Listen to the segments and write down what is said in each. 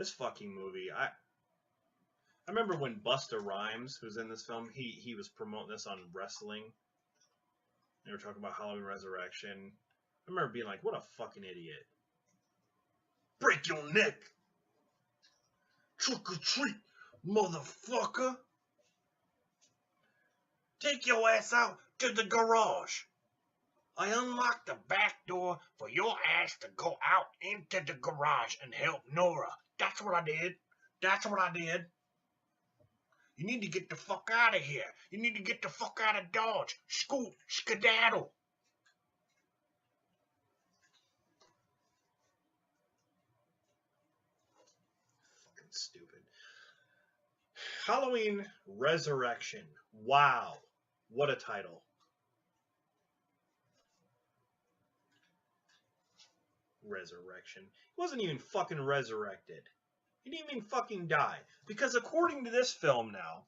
This fucking movie, I remember when Busta Rhymes, who's in this film, he was promoting this on wrestling. They were talking about Halloween Resurrection. I remember being like, what a fucking idiot. Break your neck. Trick or treat, motherfucker. Take your ass out to the garage. I unlocked the back door for your ass to go out into the garage and help Nora. That's what I did. That's what I did. You need to get the fuck out of here. You need to get the fuck out of Dodge. Scoot, skedaddle. Fucking stupid. Halloween Resurrection. Wow. What a title. Resurrection. He wasn't even fucking resurrected. He didn't even fucking die. Because according to this film now,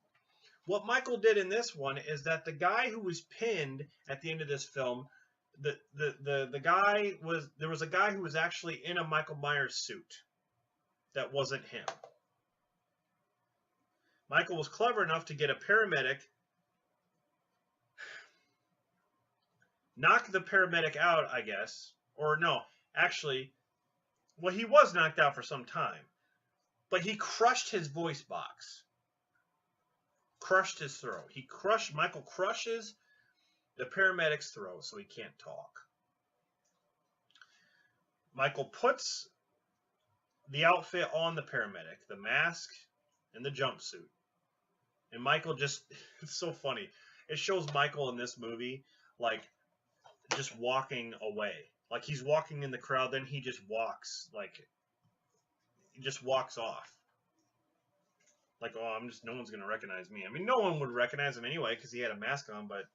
what Michael did in this one is that the guy who was pinned at the end of this film, the guy was, there was a guy who was actually in a Michael Myers suit. That wasn't him. Michael was clever enough to get a paramedic, knock the paramedic out, I guess. Or no, actually, well, he was knocked out for some time. But he crushed his voice box. Crushed his throat. Michael crushes the paramedic's throat so he can't talk. Michael puts the outfit on the paramedic, the mask and the jumpsuit. And Michael just, it's so funny. It shows Michael in this movie, like, just walking away. Like, he's walking in the crowd, then he just walks, like, he just walks off. Like, oh, no one's going to recognize me. I mean, no one would recognize him anyway because he had a mask on, but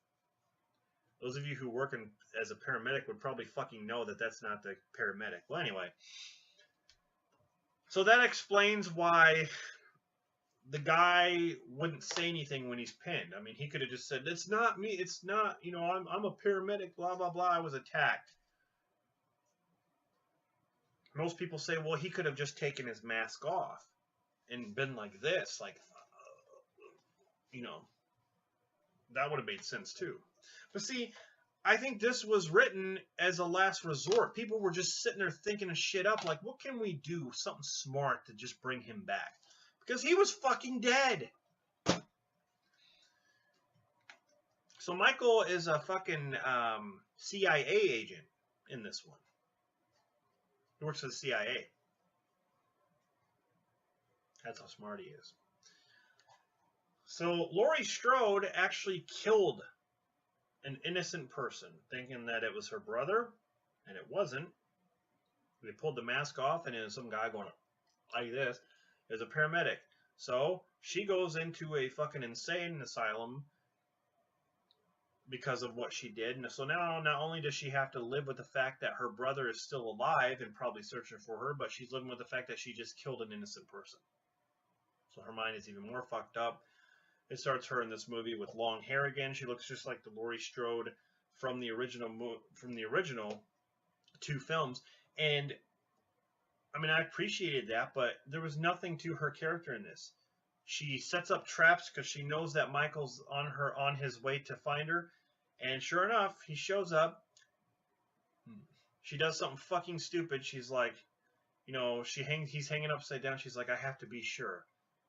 those of you who work as a paramedic would probably fucking know that that's not the paramedic. Well, anyway. So that explains why the guy wouldn't say anything when he's pinned. I mean, he could have just said, it's not me, it's not, you know, I'm a paramedic, blah, blah, blah, I was attacked. Most people say, well, he could have just taken his mask off and been like this, like, you know, that would have made sense too. But see, I think this was written as a last resort. People were just sitting there thinking of shit up, like, what can we do, something smart to just bring him back? Because he was fucking dead. So Michael is a fucking CIA agent in this one. He works for the CIA. That's how smart he is. So Laurie Strode actually killed an innocent person, thinking that it was her brother, and it wasn't. They pulled the mask off, and then some guy going like this is a paramedic. So she goes into a fucking insane asylum because of what she did. And so now not only does she have to live with the fact that her brother is still alive and probably searching for her, but she's living with the fact that she just killed an innocent person. So her mind is even more fucked up. It starts her in this movie with long hair again. She looks just like the Laurie Strode from the original two films. And I mean, I appreciated that, but there was nothing to her character in this. She sets up traps because she knows that Michael's on his way to find her. And sure enough, he shows up. She does something fucking stupid. She's like, you know, he's hanging upside down. She's like, I have to be sure.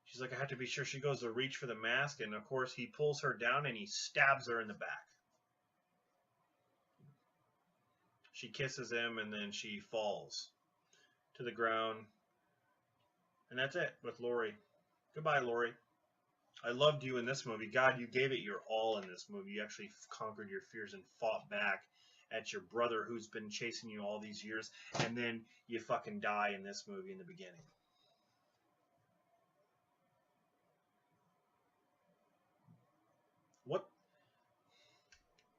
She's like, I have to be sure. She goes to reach for the mask, and of course he pulls her down and he stabs her in the back. She kisses him, and then she falls to the ground. And that's it with Laurie. Goodbye, Laurie. I loved you in this movie. God, you gave it your all in this movie. You actually conquered your fears and fought back at your brother who's been chasing you all these years. And then you fucking die in this movie in the beginning.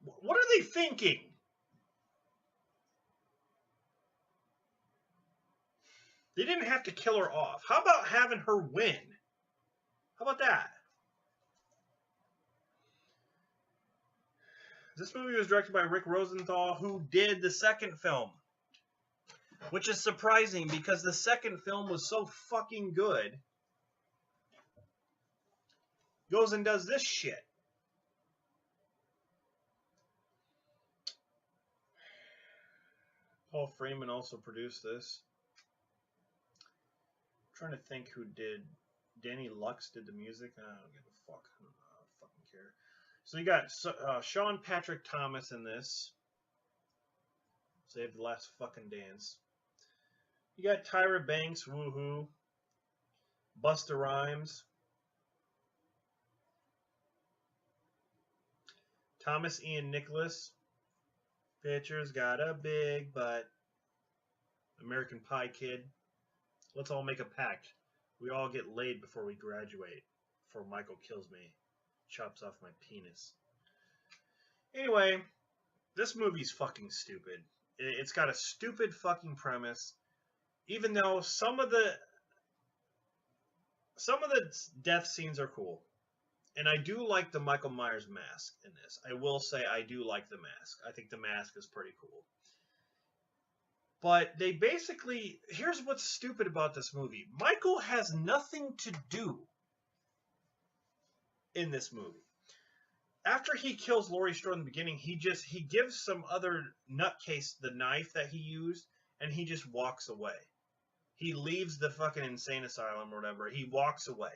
What are they thinking? They didn't have to kill her off. How about having her win? How about that? This movie was directed by Rick Rosenthal, who did the second film. Which is surprising because the second film was so fucking good. Goes and does this shit. Paul Freeman also produced this. I'm trying to think who did. Danny Lux did the music. I don't give a fuck. I don't fucking care. So you got Sean Patrick Thomas in this. Save the Last fucking Dance. You got Tyra Banks, woohoo. Busta Rhymes. Thomas Ian Nicholas. Picture's got a big butt. American Pie Kid. Let's all make a pact. We all get laid before we graduate. Before Michael kills me. Chops off my penis. Anyway, this movie's fucking stupid. It's got a stupid fucking premise. Even though some of the death scenes are cool. And I do like the Michael Myers mask in this. I will say I do like the mask. I think the mask is pretty cool. But they basically... Here's what's stupid about this movie. Michael has nothing to do in this movie. After he kills Laurie Strode in the beginning, he gives some other nutcase the knife that he used, and he just walks away. He leaves the fucking insane asylum or whatever. He walks away.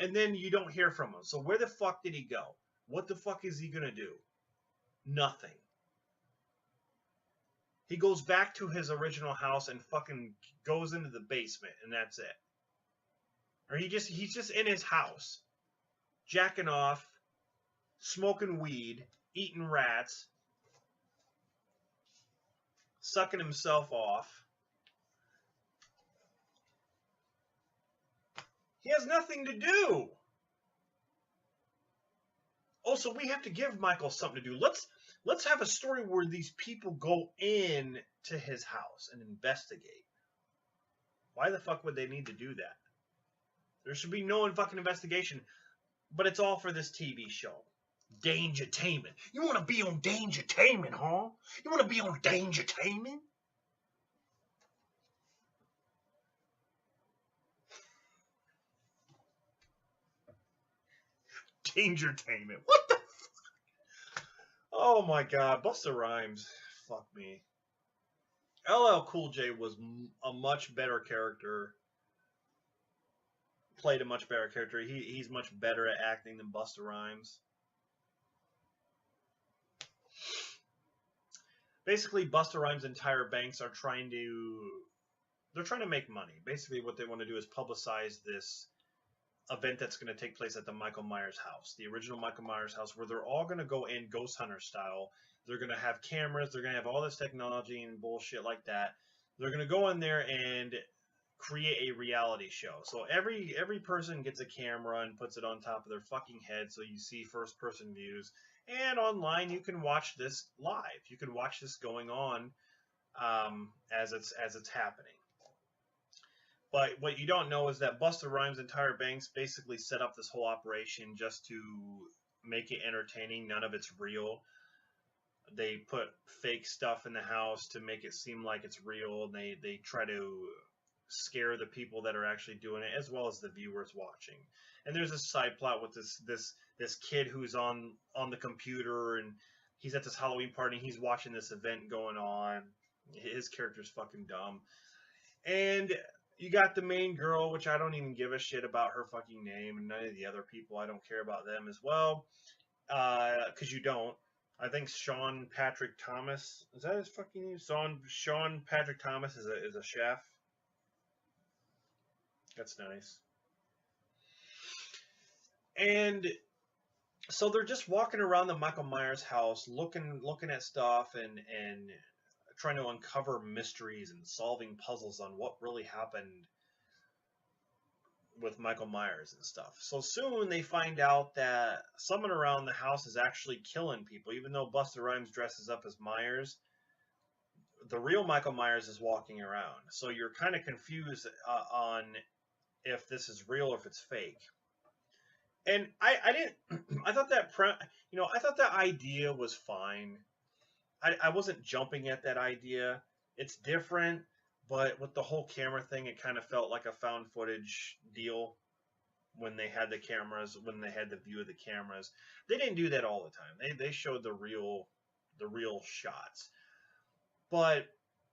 And then you don't hear from him. So where the fuck did he go? What the fuck is he gonna do? Nothing. He goes back to his original house and fucking goes into the basement, and that's it. Or he's just in his house, jacking off, smoking weed, eating rats, sucking himself off. He has nothing to do. Also, we have to give Michael something to do. Let's have a story where these people go in to his house and investigate. Why the fuck would they need to do that? There should be no fucking investigation, but it's all for this TV show. Dangertainment. You want to be on Dangertainment, huh? You want to be on Dangertainment? Dangertainment. What the fuck? Oh my god. Busta Rhymes. Fuck me. LL Cool J was a much better character. Played a much better character. He's much better at acting than Busta Rhymes. Basically, Busta Rhymes and Tyra Banks are trying to make money. Basically, what they want to do is publicize this event that's going to take place at the Michael Myers house, the original Michael Myers house, where they're all going to go in ghost hunter style. They're going to have cameras. They're going to have all this technology and bullshit like that. They're going to go in there and create a reality show. So every person gets a camera and puts it on top of their fucking head, so you see first person views. And online you can watch this live. You can watch this going on as it's happening. But what you don't know is that Busta Rhymes and Tyra Banks basically set up this whole operation just to make it entertaining. None of it's real. They put fake stuff in the house to make it seem like it's real. And they try to scare the people that are actually doing it, as well as the viewers watching. And there's a side plot with this kid who's on the computer, and he's at this Halloween party, and he's watching this event going on. His character's fucking dumb. And you got the main girl, which I don't even give a shit about her fucking name, and none of the other people, I don't care about them as well, because you don't. I think Sean Patrick Thomas, is that his fucking name? Sean Patrick Thomas is a chef. That's nice. And so they're just walking around the Michael Myers house, looking at stuff and trying to uncover mysteries and solving puzzles on what really happened with Michael Myers and stuff. So soon they find out that someone around the house is actually killing people. Even though Busta Rhymes dresses up as Myers, the real Michael Myers is walking around. So you're kind of confused on if this is real or if it's fake. And I thought that idea was fine. I wasn't jumping at that idea. It's different. But with the whole camera thing, it kind of felt like a found footage deal when they had the cameras, when they had the view of the cameras. They didn't do that all the time. They showed the real shots. But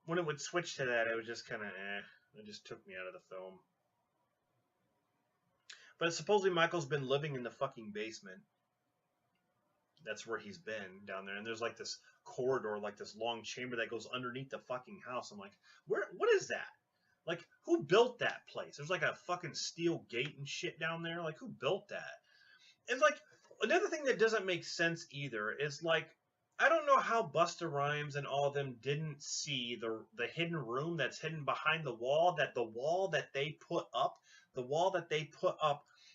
when it would switch to that, it was just kind of It just took me out of the film. But supposedly Michael's been living in the fucking basement. That's where he's been, down there. And there's like this corridor, like this long chamber that goes underneath the fucking house. I'm like, what is that? Like, who built that place? There's like a fucking steel gate and shit down there. Like, who built that? It's like, another thing that doesn't make sense either is like, I don't know how Busta Rhymes and all of them didn't see the hidden room that's hidden behind the wall that they put up,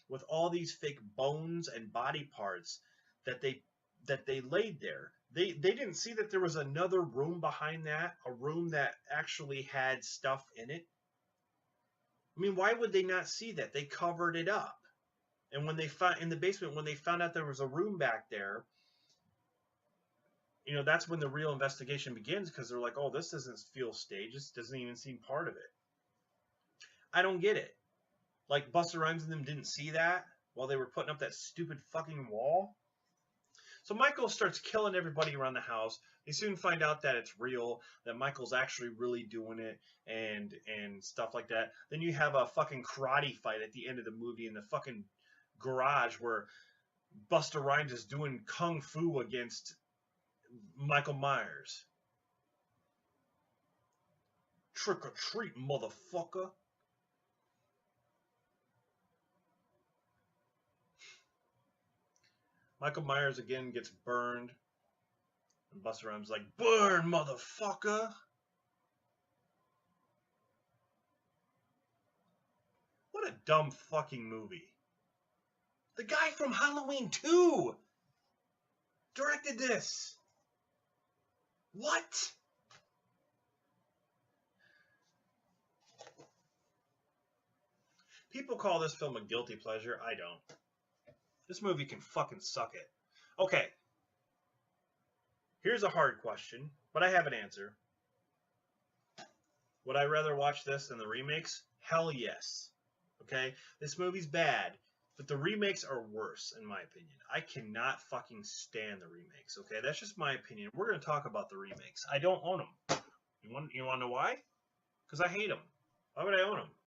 with all these fake bones and body parts that they laid there. They didn't see that there was another room behind that, a room that actually had stuff in it. I mean, why would they not see that? They covered it up. And when they found in the basement, when they found out there was a room back there, you know, that's when the real investigation begins, because they're like, oh, this doesn't feel staged. This doesn't even seem part of it. I don't get it. Like, Busta Rhymes and them didn't see that while they were putting up that stupid fucking wall. So Michael starts killing everybody around the house. They soon find out that it's real, that Michael's actually really doing it, and stuff like that. Then you have a fucking karate fight at the end of the movie in the fucking garage where Busta Rhymes is doing kung fu against Michael Myers. Trick or treat, motherfucker. Michael Myers again gets burned. And Busta Rhymes like, burn, motherfucker. What a dumb fucking movie. The guy from Halloween 2 directed this. What? People call this film a guilty pleasure. I don't. This movie can fucking suck it. Okay. Here's a hard question, but I have an answer. Would I rather watch this than the remakes? Hell yes. Okay? This movie's bad, but the remakes are worse, in my opinion. I cannot fucking stand the remakes, okay? That's just my opinion. We're going to talk about the remakes. I don't own them. You want to know why? Because I hate them. Why would I own them?